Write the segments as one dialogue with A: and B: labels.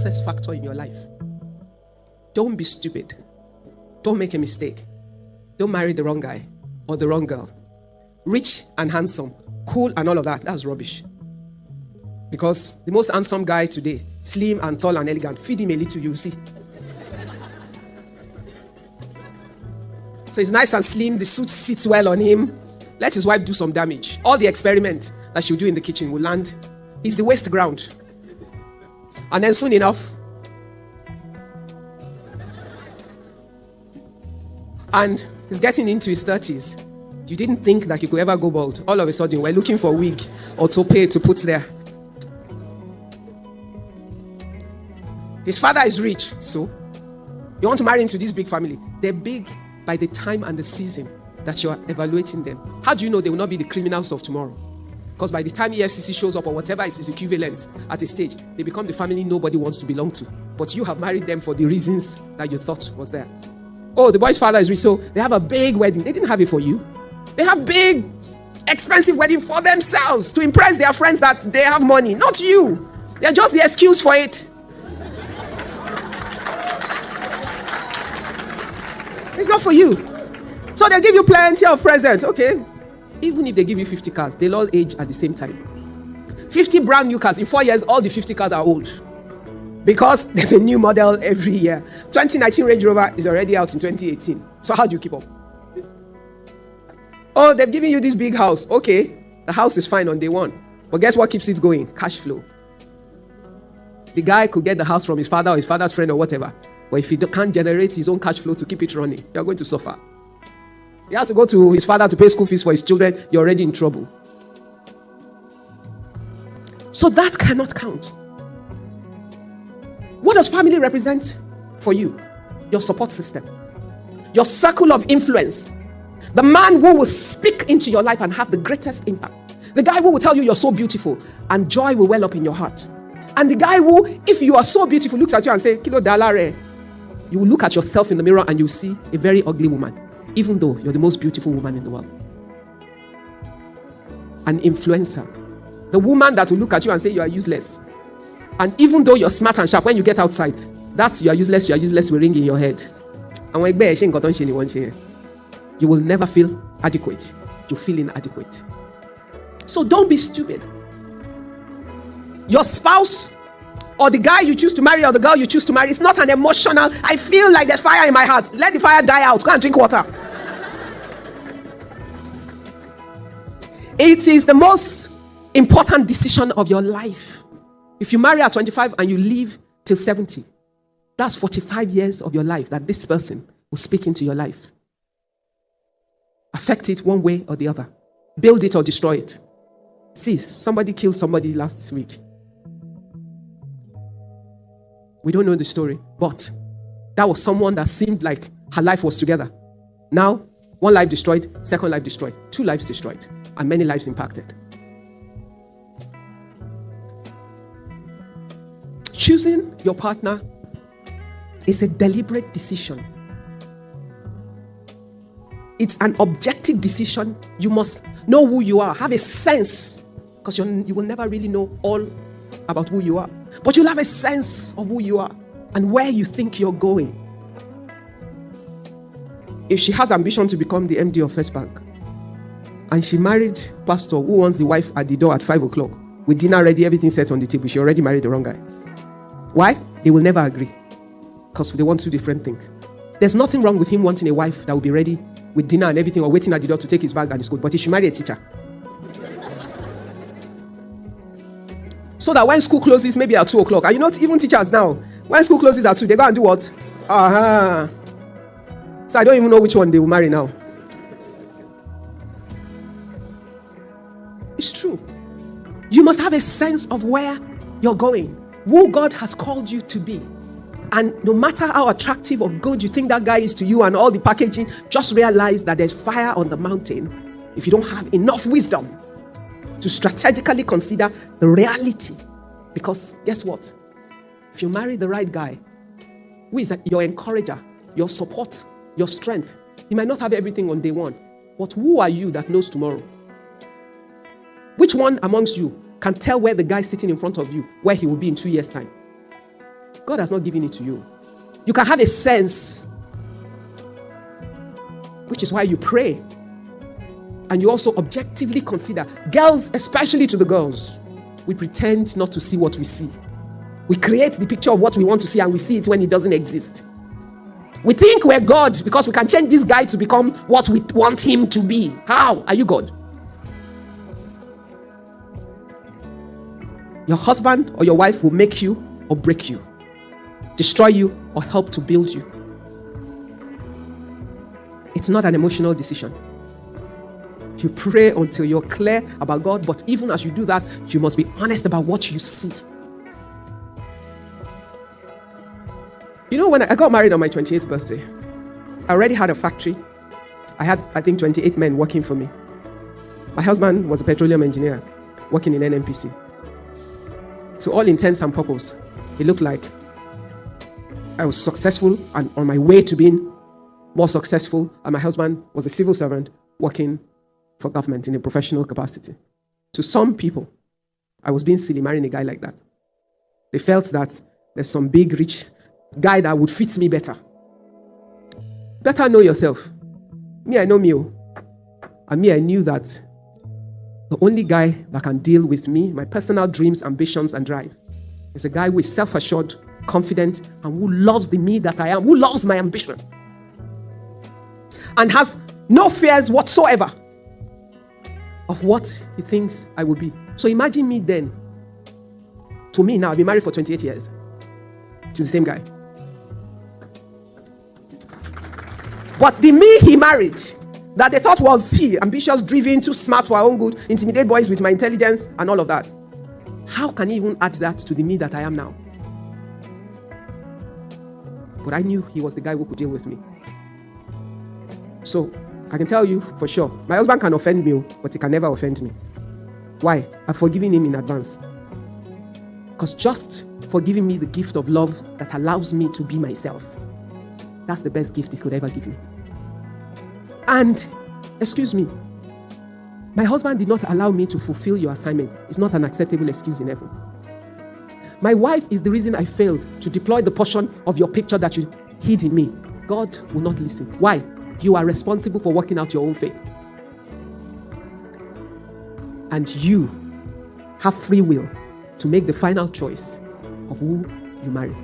A: success factor in your life. Don't be stupid. Don't make a mistake. Don't marry the wrong guy or the wrong girl. Rich and handsome, cool and all of that, that's rubbish. Because the most handsome guy today, slim and tall and elegant, feed him a little, you see. So he's nice and slim, the suit sits well on him. Let his wife do some damage. All the experiment that she'll do in the kitchen will land. It's the waste ground. And then soon enough, and he's getting into his 30s. You didn't think that you could ever go bald. All of a sudden, we're looking for a wig or toupee to put there. His father is rich, so you want to marry into this big family. They're big by the time and the season that you're evaluating them. How do you know they will not be the criminals of tomorrow? Because by the time EFCC shows up or whatever is its equivalent at a stage, they become the family nobody wants to belong to. But you have married them for the reasons that you thought was there. Oh, the boy's father is rich, so they have a big wedding. They didn't have it for you. They have big, expensive wedding for themselves to impress their friends that they have money, not you. They're just the excuse for it. It's not for you. So they give you plenty of presents, okay? Even if they give you 50 cars, they'll all age at the same time. 50 brand new cars. In 4 years, all the 50 cars are old. Because there's a new model every year. 2019 Range Rover is already out in 2018. So how do you keep up? Oh, they've given you this big house. Okay, the house is fine on day one. But guess what keeps it going? Cash flow. The guy could get the house from his father or his father's friend or whatever. But if he can't generate his own cash flow to keep it running, you're going to suffer. He has to go to his father to pay school fees for his children. You're already in trouble. So that cannot count. What does family represent for you? Your support system. Your circle of influence. The man who will speak into your life and have the greatest impact. The guy who will tell you you're so beautiful and joy will well up in your heart. And the guy who, if you are so beautiful, looks at you and says, Kilo dalare. You will look at yourself in the mirror and you will see a very ugly woman, even though you're the most beautiful woman in the world. An influencer. The woman that will look at you and say you are useless. And even though you're smart and sharp, when you get outside, that you are useless will ring in your head. And when you will never feel adequate. You feel inadequate. So don't be stupid. Your spouse or the guy you choose to marry or the girl you choose to marry is not an emotional, I feel like there's fire in my heart. Let the fire die out. Go and drink water. It is the most important decision of your life. If you marry at 25 and you live till 70, that's 45 years of your life that this person will speak into your life. Affect it one way or the other. Build it or destroy it. See, somebody killed somebody last week. We don't know the story, but that was someone that seemed like her life was together. Now, one life destroyed, second life destroyed, 2 lives destroyed, and many lives impacted. Choosing your partner is a deliberate decision. It's an objective decision. You must know who you are, have a sense, because you will never really know all about who you are. But you'll have a sense of who you are and where you think you're going. If she has ambition to become the MD of First Bank, and she married pastor who wants the wife at the door at 5 o'clock, with dinner ready, everything set on the table, she already married the wrong guy. Why? They will never agree. Because they want 2 different things. There's nothing wrong with him wanting a wife that will be ready with dinner and everything, or waiting at the door to take his bag and his coat. But he should marry a teacher. So that when school closes, maybe at 2 o'clock, and you know, even teachers now, when school closes at 2, they go and do what? So I don't even know which one they will marry now. It's true. You must have a sense of where you're going, who God has called you to be. And no matter how attractive or good you think that guy is to you and all the packaging, just realize that there's fire on the mountain if you don't have enough wisdom to strategically consider the reality. Because guess what? If you marry the right guy, who is your encourager, your support, your strength, he might not have everything on day one. But who are you that knows tomorrow? Which one amongst you can tell where the guy sitting in front of you, where he will be in 2 years' time? God has not given it to you. You can have a sense, which is why you pray. And you also objectively consider. Girls, especially to the girls, we pretend not to see what we see. We create the picture of what we want to see and we see it when it doesn't exist. We think we're God because we can change this guy to become what we want him to be. How? Are you God? Your husband or your wife will make you or break you, destroy you or help to build you. It's not an emotional decision. You pray until you're clear about God, but even as you do that, you must be honest about what you see. You know, when I got married on my 28th birthday, I already had a factory. I had, I think, 28 men working for me. My husband was a petroleum engineer working in NNPC. To all intents and purposes, it looked like I was successful and on my way to being more successful, and my husband was a civil servant working for government in a professional capacity. To some people, I was being silly marrying a guy like that. They felt that there's some big, rich guy that would fit me better. Better know yourself. Me, I know me. And me, I knew that the only guy that can deal with me, my personal dreams, ambitions, and drive, is a guy who is self-assured, confident, and who loves the me that I am, who loves my ambition, and has no fears whatsoever of what he thinks I will be. So imagine me then. To me now, I've been married for 28 years to the same guy. But the me he married, that they thought was ambitious, driven, too smart for our own good, intimidate boys with my intelligence and all of that. How can he even add that to the me that I am now? But I knew he was the guy who could deal with me. So I can tell you for sure, my husband can offend me, but he can never offend me. Why? I've forgiven him in advance. Because just for giving me the gift of love that allows me to be myself, that's the best gift he could ever give me. And, excuse me, my husband did not allow me to fulfill your assignment. It's not an acceptable excuse in heaven. My wife is the reason I failed to deploy the portion of your picture that you hid in me. God will not listen. Why? You are responsible for working out your own faith. And you have free will to make the final choice of who you marry.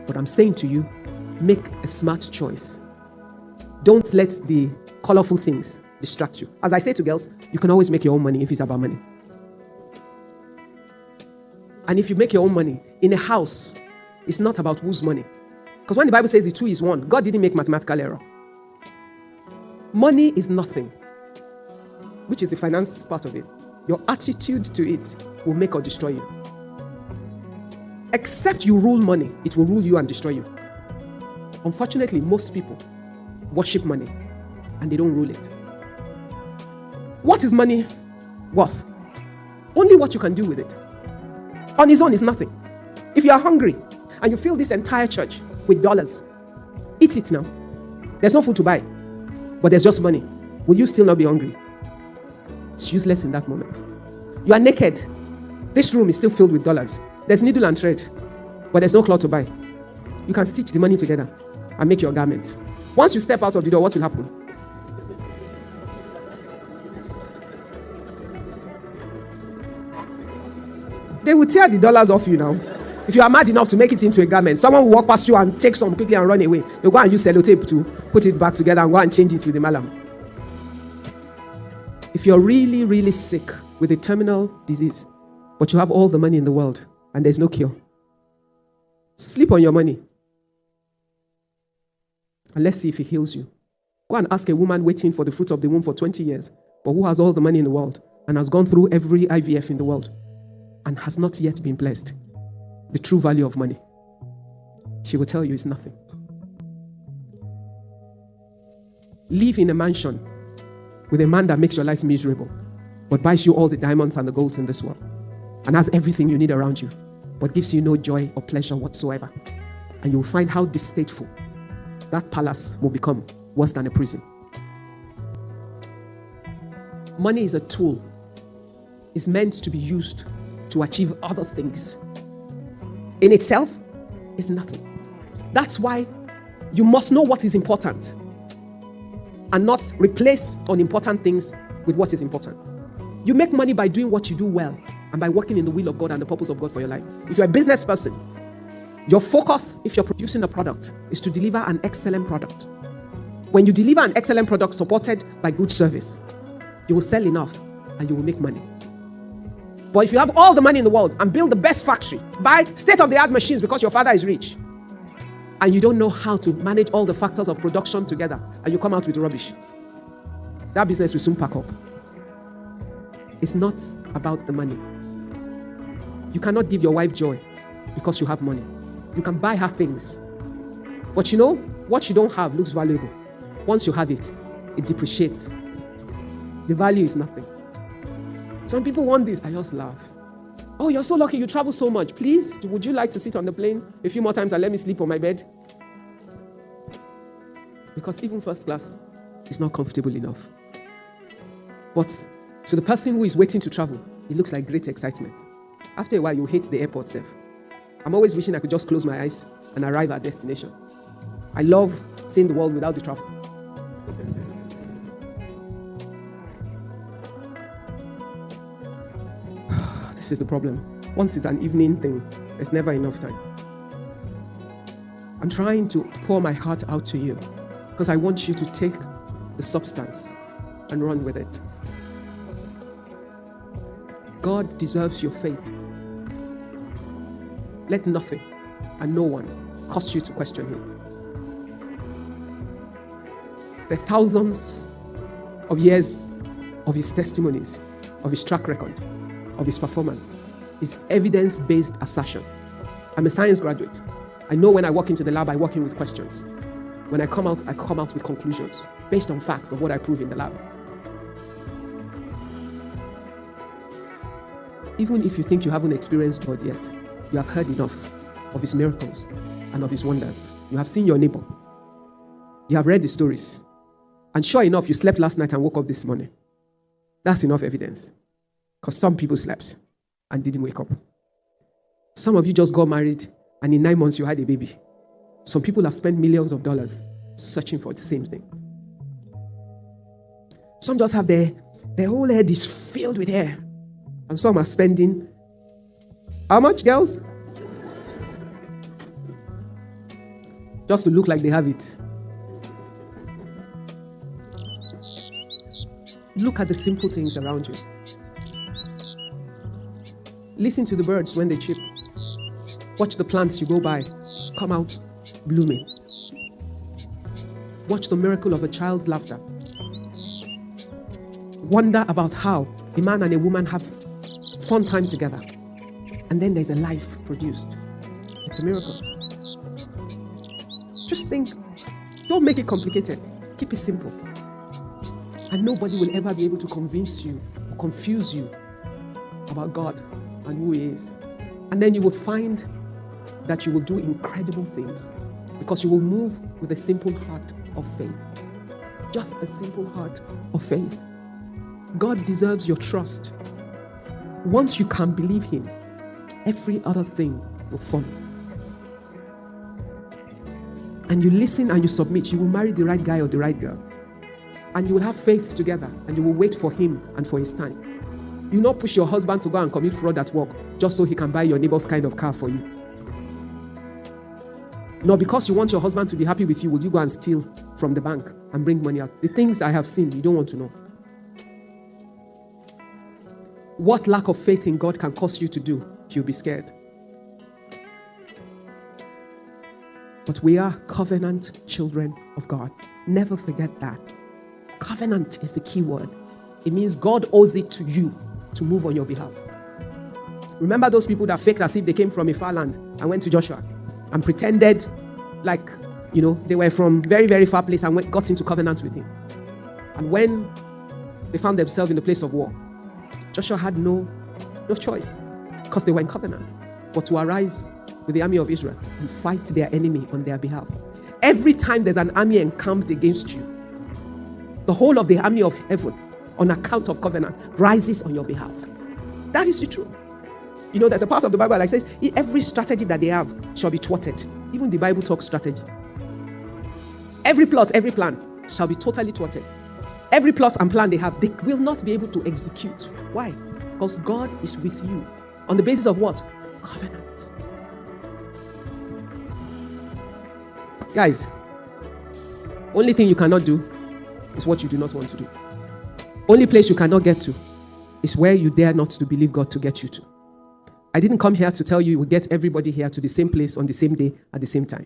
A: But I'm saying to you, make a smart choice. Don't let the colorful things distract you. As I say to girls, you can always make your own money if it's about money. And if you make your own money in a house, it's not about whose money. Because when the Bible says the two is one, God didn't make mathematical error. Money is nothing, which is the finance part of it. Your attitude to it will make or destroy you. Except you rule money, it will rule you and destroy you. Unfortunately, most people worship money and they don't rule it. What is money worth? Only what you can do with it. On its own is nothing. If you are hungry and you fill this entire church with dollars, eat it now. There's no food to buy, but there's just money. Will you still not be hungry? It's useless in that moment. You are naked. This room is still filled with dollars. There's needle and thread, but there's no cloth to buy. You can stitch the money together and make your garment. Once you step out of the door, what will happen? They will tear the dollars off you now. If you are mad enough to make it into a garment, someone will walk past you and take some quickly and run away. You'll go and use sellotape to put it back together and go and change it with the malam. If you're really, really sick with a terminal disease, but you have all the money in the world and there's no cure, sleep on your money. And let's see if it heals you. Go and ask a woman waiting for the fruit of the womb for 20 years, but who has all the money in the world and has gone through every IVF in the world and has not yet been blessed. The true value of money, she will tell you it's nothing. Live in a mansion with a man that makes your life miserable, but buys you all the diamonds and the golds in this world, and has everything you need around you, but gives you no joy or pleasure whatsoever. And you will find how distasteful that palace will become, worse than a prison. Money is a tool. It's meant to be used to achieve other things. In itself, is nothing. That's why you must know what is important and not replace unimportant things with what is important. You make money by doing what you do well and by working in the will of God and the purpose of God for your life. If you're a business person, your focus, if you're producing a product, is to deliver an excellent product. When you deliver an excellent product supported by good service, you will sell enough and you will make money. But if you have all the money in the world and build the best factory, buy state-of-the-art machines because your father is rich, and you don't know how to manage all the factors of production together, and you come out with rubbish, that business will soon pack up. It's not about the money. You cannot give your wife joy because you have money. You can buy her things. But you know, what you don't have looks valuable. Once you have it, it depreciates. The value is nothing. Some people want this. I just laugh. Oh, you're so lucky. You travel so much. Please, would you like to sit on the plane a few more times and let me sleep on my bed? Because even first class is not comfortable enough. But to the person who is waiting to travel, it looks like great excitement. After a while, you hate the airport self. I'm always wishing I could just close my eyes and arrive at destination. I love seeing the world without the traffic. This is the problem. Once it's an evening thing, there's never enough time. I'm trying to pour my heart out to you because I want you to take the substance and run with it. God deserves your faith. Let nothing and no one cause you to question him. The thousands of years of his testimonies, of his track record, of his performance is evidence-based assertion. I'm a science graduate. I know when I walk into the lab, I walk in with questions. When I come out with conclusions based on facts of what I prove in the lab. Even if you think you haven't experienced God yet, you have heard enough of his miracles and of his wonders. You have seen your neighbor. You have read the stories. And sure enough, you slept last night and woke up this morning. That's enough evidence. Because some people slept and didn't wake up. Some of you just got married and in 9 months you had a baby. Some people have spent millions of dollars searching for the same thing. Some just have their whole head is filled with hair. And some are spending, how much, girls? Just to look like they have it. Look at the simple things around you. Listen to the birds when they chirp. Watch the plants you go by come out blooming. Watch the miracle of a child's laughter. Wonder about how a man and a woman have fun time together. And then there's a life produced. It's a miracle. Just think. Don't make it complicated. Keep it simple. And nobody will ever be able to convince you or confuse you about God and who he is. And then you will find that you will do incredible things because you will move with a simple heart of faith. Just a simple heart of faith. God deserves your trust. Once you can believe him, every other thing will follow. And you listen and you submit, you will marry the right guy or the right girl. And you will have faith together and you will wait for him and for his time. You will not push your husband to go and commit fraud at work just so he can buy your neighbor's kind of car for you. No, because you want your husband to be happy with you, will you go and steal from the bank and bring money out? The things I have seen, you don't want to know. What lack of faith in God can cause you to do, you'll be scared. But we are covenant children of God. Never forget that. Covenant is the key word. It means God owes it to you to move on your behalf. Remember those people that faked as if they came from a far land and went to Joshua and pretended like, they were from very, very far place and got into covenant with him. And when they found themselves in the place of war, Joshua had no choice because they were in covenant but to arise with the army of Israel and fight their enemy on their behalf. Every time there's an army encamped against you, the whole of the army of heaven, on account of covenant, rises on your behalf. That is the truth. You know, there's a part of the Bible that says every strategy that they have shall be thwarted. Even the Bible talks strategy. Every plot, every plan shall be totally thwarted. Every plot and plan they have, they will not be able to execute. Why? Because God is with you. On the basis of what? Covenant. Guys, only thing you cannot do is what you do not want to do. Only place you cannot get to is where you dare not to believe God to get you to. I didn't come here to tell you will get everybody here to the same place on the same day at the same time.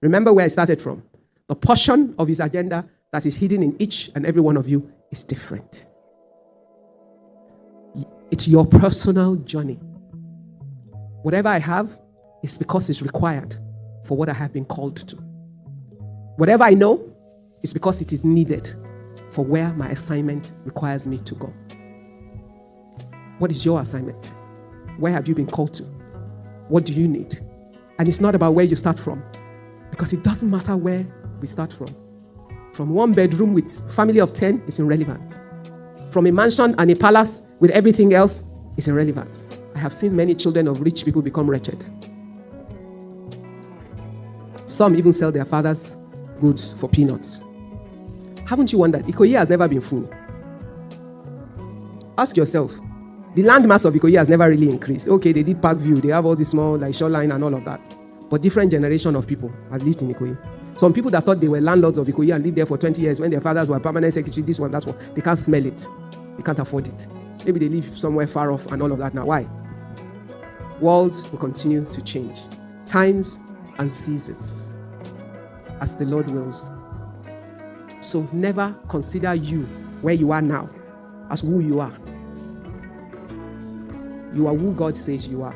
A: Remember where I started from. The portion of his agenda that is hidden in each and every one of you is different. It's your personal journey. Whatever I have is because it's required for what I have been called to. Whatever I know is because it is needed for where my assignment requires me to go. What is your assignment? Where have you been called to? What do you need? And it's not about where you start from, because it doesn't matter where we start from. From one bedroom with family of 10 is irrelevant. From a mansion and a palace with everything else is irrelevant. I have seen many children of rich people become wretched. Some even sell their father's goods for peanuts. Haven't you wondered? Ikoyi has never been full. Ask yourself. The landmass of Ikoyi has never really increased. Okay, they did Parkview. They have all this small shoreline and all of that. But different generation of people have lived in Ikoyi. Some people that thought they were landlords of Ikoyi and lived there for 20 years when their fathers were permanent secretary, this one, that one, they can't smell it. They can't afford it. Maybe they live somewhere far off and all of that now. Why? Worlds will continue to change. Times and seasons as the Lord wills. So never consider you where you are now as who you are. You are who God says you are.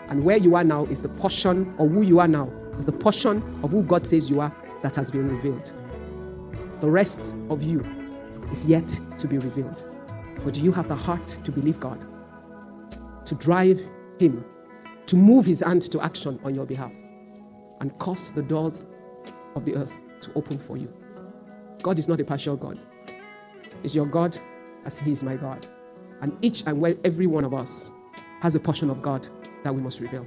A: And where you are now is the portion of who you are now, is the portion of who God says you are that has been revealed. The rest of you is yet to be revealed. But do you have the heart to believe God? To drive him, to move his hand to action on your behalf and cause the doors of the earth to open for you? God is not a partial God. He's your God as he is my God. And each and every one of us has a portion of God that we must reveal.